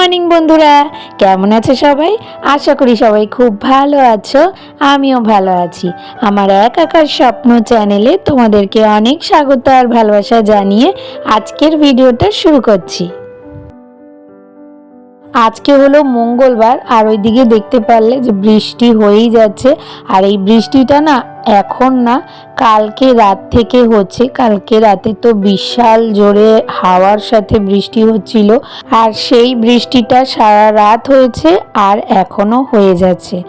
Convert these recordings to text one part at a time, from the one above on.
Morning বন্ধুরা, কেমন আছো সবাই? আশা করি সবাই খুব ভালো আছো। আমিও ভালো আছি। আমার এক আকার স্বপ্ন চ্যানেলে তোমাদেরকে অনেক স্বাগত আর ভালোবাসা জানিয়ে আজকের ভিডিওটা শুরু করছি। আজকে হলো মঙ্গলবার, আর ওইদিকে দেখতে পারলে যে বৃষ্টি হয়েই যাচ্ছে। আর এই বৃষ্টিটা না এখন না, কালকে রাত থেকে হচ্ছে। কালকে রাতে তো বিশাল জোরে হাওয়ার সাথে বৃষ্টি হচ্ছিল, আর সেই বৃষ্টিটা সারা রাত হয়েছে আর এখনো হয়ে যাচ্ছে।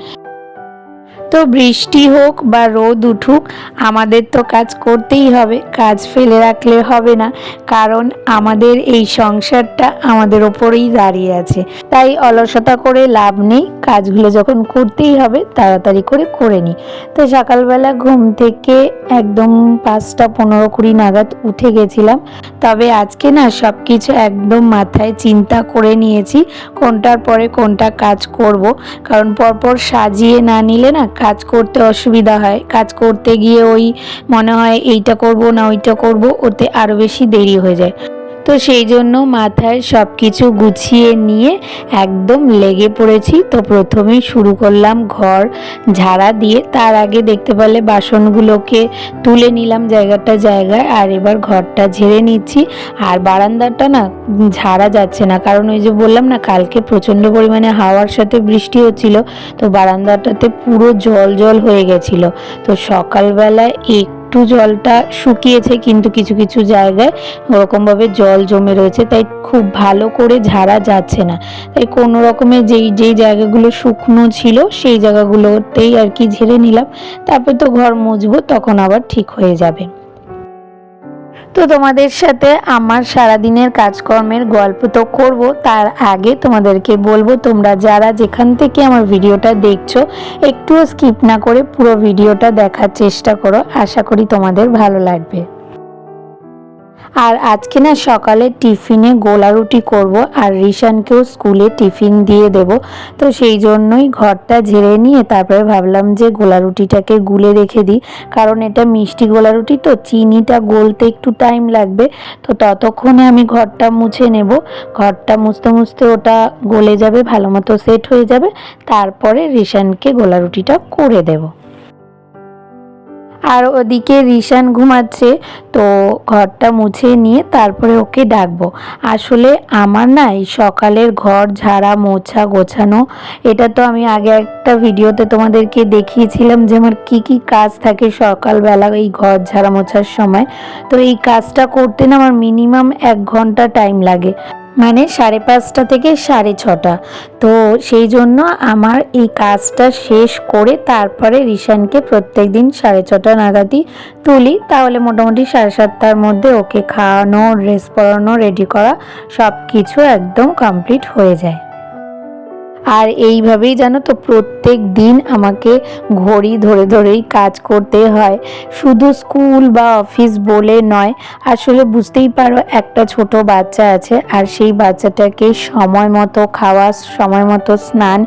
তো বৃষ্টি হোক বা রোদ উঠুক, আমাদের তো কাজ করতেই হবে, কাজ ফেলে রাখলে হবে না। কারণ আমাদের এই সংসারটা আমাদের ওপরেই দাঁড়িয়ে আছে, তাই অলসতা করে লাভ নেই। কাজগুলো যখন করতেই হবে তাড়াতাড়ি করে নিই। তো সকালবেলা ঘুম থেকে একদম 5:15-20 নাগাদ উঠে গেছিলাম। তবে আজকে না সব কিছু একদম মাথায় চিন্তা করে নিয়েছি, কোনটার পরে কোনটা কাজ করব। কারণ পরপর সাজিয়ে না নিলে না কাজ করতে অসুবিধা হয়। কাজ করতে গিয়ে ওই মনে হয় এইটা করব না ওইটা করব, ওতে আরও বেশি দেরি হয়ে যায়। তো সেই জন্য মাথায় সব কিছু গুছিয়ে নিয়ে একদম লেগে পড়েছি। তো প্রথমেই শুরু করলাম ঘর ঝাড়া দিয়ে। তার আগে দেখতে পেলে বাসনগুলোকে তুলে নিলাম জায়গায়, আর এবার ঘরটা ঝেড়ে নিচ্ছি। আর বারান্দাটা না ঝাড়া যাচ্ছে না, কারণ ওই যে বললাম না কালকে প্রচণ্ড পরিমাণে হাওয়ার সাথে বৃষ্টি হচ্ছিল। তো বারান্দাটাতে পুরো জল হয়ে গেছিলো। তো সকালবেলায় একটু জলটা শুকিয়েছে, কিন্তু কিছু কিছু জায়গায় ওরকমভাবে জল জমে রয়েছে, তাই খুব ভালো করে ঝাড়া যাচ্ছে না। তাই কোনো রকমে যেই জায়গাগুলো শুকনো ছিল সেই জায়গাগুলোতেই আর কি ঝেড়ে নিলাম। তারপর তো ঘর মুছবো, তখন আবার ঠিক হয়ে যাবে। তো তোমাদের সাথে আমার সারাদিনের কাজকর্মের গল্প তো করব, তার আগে তোমাদেরকে বলবো তোমরা যারা যেখান থেকে আমার ভিডিওটা দেখছো একটুও স্কিপ না করে পুরো ভিডিওটা দেখার চেষ্টা করো। আশা করি তোমাদের ভালো লাগবে। আর আজকে না সকালে টিফিনে গোলা রুটি করব, আর রিশানকেও স্কুলে টিফিন দিয়ে দেব। তো সেই জন্যই ঘরটা ঝেড়ে নিয়ে তারপরে ভাবলাম যে গোলা রুটিটাকে গুলে রেখে দিই, কারণ এটা মিষ্টি গোলা রুটি, তো চিনিটা গলতে একটু টাইম লাগবে। তো ততক্ষণে আমি ঘরটা মুছে নেব। ঘরটা মুছতে মুছতে ওটা গলে যাবে, ভালো মতো সেট হয়ে যাবে। তারপরে রিশানকে গোলা রুটিটা করে দেব। আর ওদিকে রিশান ঘুমাচ্ছে, তো ঘরটা মুছে নিয়ে তারপরে ওকে ডাকবো। আসলে আমার না এই সকালের ঘর ঝাড়া মোছা গোছানো, এটা তো আমি আগে একটা ভিডিওতে তোমাদেরকে দেখিয়েছিলাম যে আমার কী কী কাজ থাকে সকালবেলা এই ঘর ঝাড়া মোছার সময়। তো এই কাজটা করতে না আমার মিনিমাম 1 ঘন্টা টাইম লাগে, মানে 5:30 থেকে 6:30। তো সেই জন্য আমার এই কাজটা শেষ করে তারপরে রিশানকে প্রত্যেক দিন 6:30 নাগাদই তুলি, তাহলে মোটামুটি 7:30টার মধ্যে ওকে খাওয়ানো, ড্রেস পরানো, রেডি করা সব কিছু একদম কমপ্লিট হয়ে যায়। আর এইভাবেই জানো তো প্রত্যেক দিন আমাকে ঘড়ি ধরেই কাজ করতে হয়, শুধু স্কুল বা অফিস বলে নয়। আসলে বুঝতেই পারো একটা ছোট বাচ্চা আছে, আর সেই বাচ্চাটাকে সময় মতো খাওয়া, সময় মতো স্নান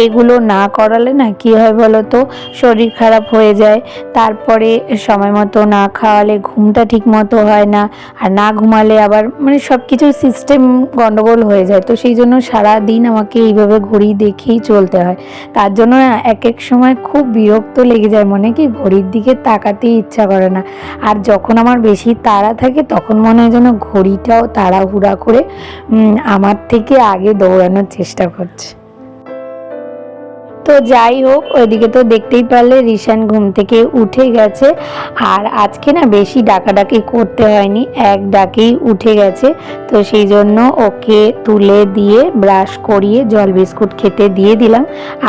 এগুলো না করালে না কী হয় বলো তো, শরীর খারাপ হয়ে যায়। তারপরে সময় মতো না খাওয়ালে ঘুমটা ঠিক মতো হয় না, আর না ঘুমালে আবার মানে সব কিছু সিস্টেম গন্ডগোল হয়ে যায়। তো সেই জন্য সারা দিন আমাকে এইভাবে ঘড়ি দেখেই চলতে হয়। তার জন্য এক সময় খুব বিরক্ত লেগে যায়, মনে কি ঘড়ির দিকে তাকাতেই ইচ্ছা করে না। আর যখন আমার বেশি তাড়া থাকে তখন মনে হয় যেন ঘড়িটাও তাড়াহুড়া করে আমার থেকে আগে দৌড়ানোর চেষ্টা করছে। তো যাই হোক, ওইদিকে তো দেখতেই পারলে রিশান ঘুম থেকে উঠে গেছে। আর আজকে না বেশি ডাকাডাকি করতে হয়নি, এক ডাকেই উঠে গেছে। তো সেই জন্য ওকে তুলে দিয়ে ব্রাশ করিয়ে জল বিস্কুট খেতে দিয়ে দিলাম।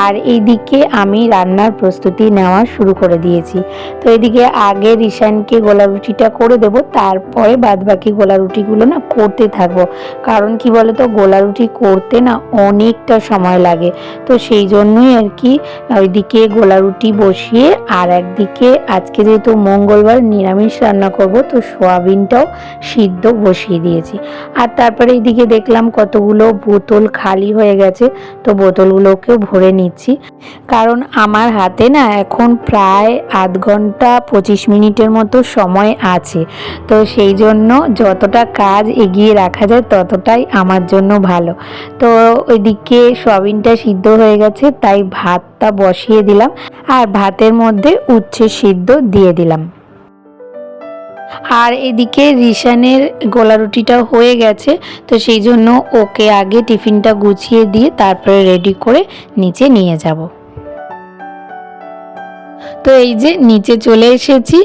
আর এইদিকে আমি রান্নার প্রস্তুতি নেওয়া শুরু করে দিয়েছি। তো এদিকে আগে রিশানকে গোলা রুটিটা করে দেবো, তারপরে বাদবাকি গোলা রুটিগুলো না করতে থাকবো। কারণ কি বলতো, গোলা রুটি করতে না অনেকটা সময় লাগে। তো সেই জন্যই আর কি ওইদিকে গোলা রুটি বসিয়ে আর একদিকে আজকে যেহেতু মঙ্গলবার নিরামিষ রান্না করব, তো সোয়াবিনটাও সিদ্ধ বসিয়ে দিয়েছি। আর তারপরে এইদিকে দেখলাম কতগুলো বোতল খালি হয়ে গেছে, তো বোতলগুলোকেও ভরে নিচ্ছি। কারণ আমার হাতে না এখন প্রায় আধ ঘন্টা 25 মিনিটের মতো সময় আছে, তো সেই জন্য যতটা কাজ এগিয়ে রাখা যায় ততটাই আমার জন্য ভালো। তো ওইদিকে সয়াবিনটা সিদ্ধ হয়ে গেছে, তাই ভাতটা বসিয়ে দিলাম আর ভাতের মধ্যে উচ্ছে সিদ্ধ দিয়ে দিলাম। আর এদিকে রিশানের গোলা রুটিটা হয়ে গেছে, তো সেই জন্য ওকে আগে টিফিনটা গুছিয়ে দিয়ে তারপরে রেডি করে নিচে নিয়ে যাব। তো এই যে নিচে চলে এসেছি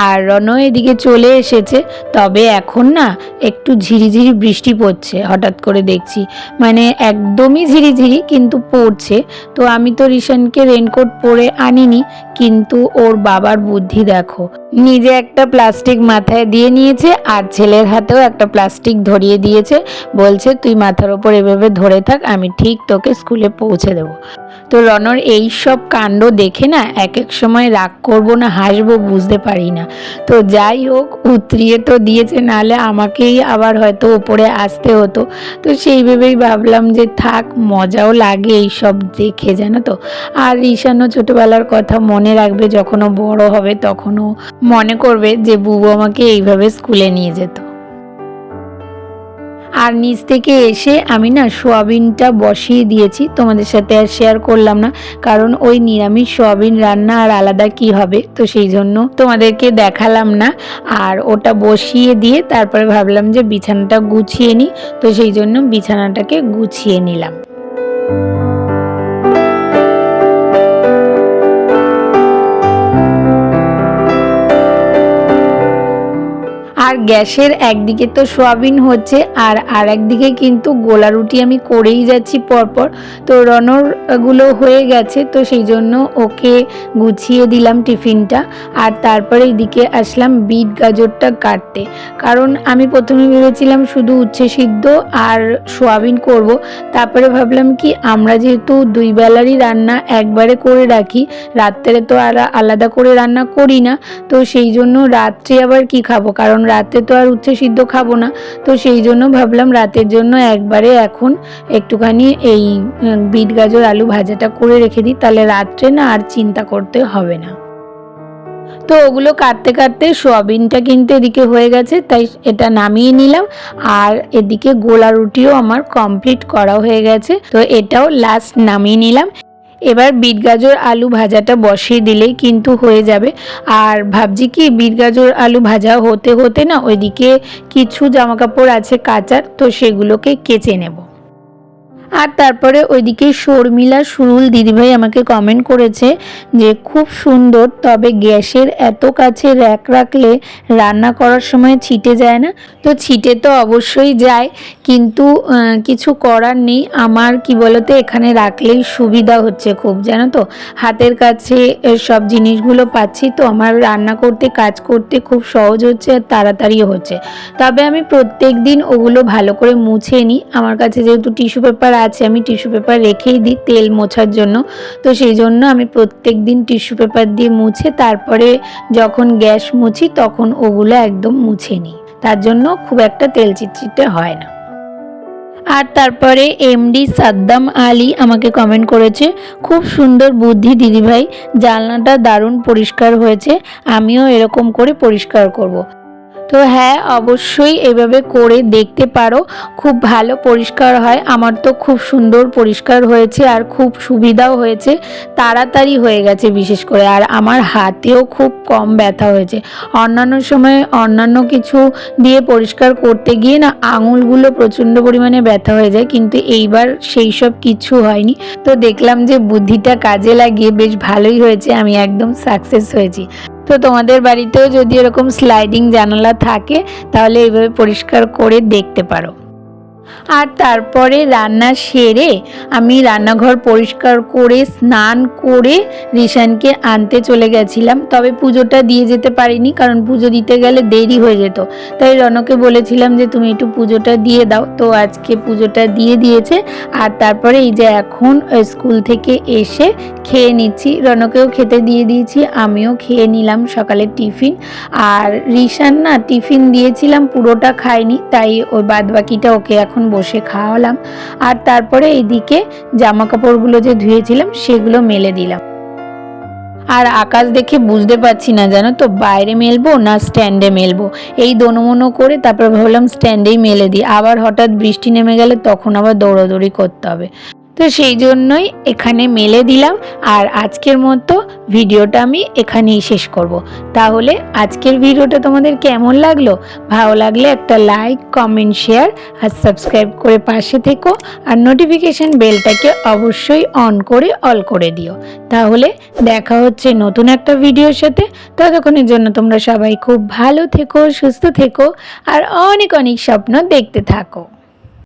আর রনও এদিকে চলে এসেছে। তবে এখন না একটু ঝিরিঝিরি বৃষ্টি পড়ছে, হঠাৎ করে দেখছি, মানে একদমই ঝিরিঝিরি কিন্তু পড়ছে। তো আমি তো রিশানকে রেনকোট পরে আনিনি, কিন্তু ওর বাবার বুদ্ধি দেখো, নিজে একটা প্লাস্টিক মাথায় দিয়ে নিয়েছে আর ছেলের হাতেও একটা প্লাস্টিক ধরিয়ে দিয়েছে, বলছে তুই মাথার ওপর এভাবে ধরে থাক, আমি ঠিক তোকে স্কুলে পৌঁছে দেবো। তো রনর এই সব কাণ্ড দেখে না এক এক সময় রাগ করবো না হাসবো বুঝতে পারি না। তো যাই হোক, উতরিয়ে তো দিয়েছে, নাহলে আমাকেই আবার হয়তো ওপরে আসতে হতো। তো সেই ভেবেই ভাবলাম যে থাক, মজাও লাগে এই সব দেখে, জানো তো। আর রিশানও ছোটবেলার কথা মনে রাখবে, যখনও বড় হবে তখনও মনে করবে যে বুবু আমাকে এইভাবে স্কুলে নিয়ে যেত। আর নিচ থেকে এসে আমি না সোয়াবিনটা বসিয়ে দিয়েছি, তোমাদের সাথে আর শেয়ার করলাম না, কারণ ওই নিরামিষ সোয়াবিন রান্না আর আলাদা কি হবে, তো সেই জন্য তোমাদেরকে দেখালাম না। আর ওটা বসিয়ে দিয়ে তারপরে ভাবলাম যে বিছানাটা গুছিয়ে নিই, তো সেই জন্য বিছানাটাকে গুছিয়ে নিলাম। আর গ্যাসের একদিকে তো সোয়াবিন হচ্ছে আর একদিকে কিন্তু গোলা রুটি আমি করেই যাচ্ছি পরপর। তো রনর গুলো হয়ে গেছে, তো সেই জন্য ওকে গুছিয়ে দিলাম টিফিনটা। আর তারপরে এদিকে আসলাম বিট গাজরটা কাটতে, কারণ আমি প্রথমে ভেবেছিলাম শুধু উচ্ছে সিদ্ধ আর সোয়াবিন করব। তারপরে ভাবলাম কি, আমরা যেহেতু দুই বেলারই রান্না একবারে করে রাখি, রাত্রে তো আর আলাদা করে রান্না করি না, তো সেই জন্য রাত্রে আবার কি খাবো, কারণ রাতে তো আর উচ্ছে সিদ্ধ খাবো না। তো সেই জন্য ভাবলাম রাতের জন্য একবারে এখন একটুখানি এই বিট গাজর আলু ভাজাটা করে রেখে দিই, তাহলে রাত্রে না আর চিন্তা করতে হবে না। তো ওগুলো কাটতে কাটতে সোয়াবিনটা কিন্তু এদিকে হয়ে গেছে, তাই এটা নামিয়ে নিলাম। আর এদিকে গোলা রুটিও আমার কমপ্লিট করা হয়ে গেছে, তো এটাও লাস্ট নামিয়ে নিলাম। এবার বিট গাজর আলু ভাজাটা বসিয়ে দিলেই কিন্তু হয়ে যাবে। আর ভাবছি কি, বিট গাজর আলু ভাজা হতে হতে না ওইদিকে কিছু জামাকাপড় আছে কাচার, তো সেগুলোকে কেচে নেব। আর তারপরে ওইদিকে শর্মিলা সুরুল দিদিভাই আমাকে কমেন্ট করেছে যে খুব সুন্দর, তবে গ্যাসের এত কাছে র্যাক রাখলে রান্না করার সময় ছিটে যায় না? তো ছিটে তো অবশ্যই যায়, কিন্তু কিছু করার নেই। আমার কি বলতো, এখানে রাখলেই সুবিধা হচ্ছে খুব, জানো তো, হাতের কাছে সব জিনিসগুলো পাচ্ছি, তো আমার রান্না করতে কাজ করতে খুব সহজ হচ্ছে আর তাড়াতাড়িও হচ্ছে। তবে আমি প্রত্যেক দিন ওগুলো ভালো করে মুছে নিই। আমার কাছে যেহেতু টিস্যু পেপার আছে, আমি টিস্যু পেপার রেখেই দিই তেল মোছার জন্য, তো সেই জন্য আমি প্রত্যেক দিন টিস্যু পেপার দিয়ে মুছে তারপরে যখন গ্যাস মুছি তখন ওগুলো একদম মুছে নিই, তার জন্য খুব একটা তেল চিটচিটে হয় না। আর তারপরে এমডি সাদ্দাম আলী আমাকে কমেন্ট করেছে, খুব সুন্দর বুদ্ধি দিদিভাই, জানলাটা দারুণ পরিষ্কার হয়েছে, আমিও এরকম করে পরিষ্কার করব। তো হ্যাঁ, অবশ্যই এভাবে করে দেখতে পারো, খুব ভালো পরিষ্কার হয়। আমার তো খুব সুন্দর পরিষ্কার হয়েছে আর খুব সুবিধাও হয়েছে, তাড়াতাড়ি হয়ে গেছে বিশেষ করে। আর আমার হাতেও খুব কম ব্যথা হয়েছে। অন্যান্য সময় অন্যান্য কিছু দিয়ে পরিষ্কার করতে গিয়ে না আঙুলগুলো প্রচণ্ড পরিমাণে ব্যথা হয়ে যায়, কিন্তু এইবার সেই সব কিছু হয়নি। তো দেখলাম যে বুদ্ধিটা কাজে লাগিয়ে বেশ ভালোই হয়েছে, আমি একদম সাকসেস হয়েছি। তো তোমাদের বাড়িতেও যদি এরকম স্লাইডিং জানালা থাকে তাহলে এইভাবে পরিষ্কার করে দেখতে পারো। আর তারপরে রান্না সেরে আমি রান্নাঘর পরিষ্কার করে স্নান করে রিশানকে আনতে চলে গেছিলাম। তবে পুজোটা দিয়ে যেতে পারিনি, কারণ পুজো দিতে গেলে দেরি হয়ে যেত। তাই রনকে বলেছিলাম যে তুমি একটু পুজোটা দিয়ে দাও, তো আজকে পুজোটা দিয়ে দিয়েছে। আর তারপরে এই যে এখন স্কুল থেকে এসে খেয়ে নিচ্ছি, রনকেও খেতে দিয়ে দিয়েছি, আমিও খেয়ে নিলাম সকালের টিফিন। আর রিশান না টিফিন দিয়েছিলাম পুরোটা খায়নি, তাই ওই বাদবাকিটা ওকে এখন বসে খাওয়ালাম। আর তারপরে এইদিকে জামা কাপড়গুলো যে ধুয়েছিলাম সেগুলো মেলে দিলাম। আর আকাশ দেখে বুঝতে পারছি না, জানো তো, বাইরে মেলবো না স্ট্যান্ডে মেলবো, এই দোনোমনো করে তারপর ভাবলাম স্ট্যান্ডেই মেলে দিই। আবার হঠাৎ বৃষ্টি নেমে গেলে তখন আবার দৌড়াদৌড়ি করতে হবে, তো সেই জন্যই এখানে মেলে দিলাম। আর আজকের মতো ভিডিওটা আমি এখানেই শেষ করব। তাহলে আজকের ভিডিওটা তোমাদের কেমন লাগলো? ভালো লাগলে একটা লাইক, কমেন্ট, শেয়ার আর সাবস্ক্রাইব করে পাশে থেকো। আর নোটিফিকেশন বেলটাকে অবশ্যই অন করে অল করে দিও। তাহলে দেখা হচ্ছে নতুন একটা ভিডিওর সাথে। ততক্ষণের জন্য তোমরা সবাই খুব ভালো থেকো, সুস্থ থেকো আর অনেক অনেক স্বপ্ন দেখতে থাকো।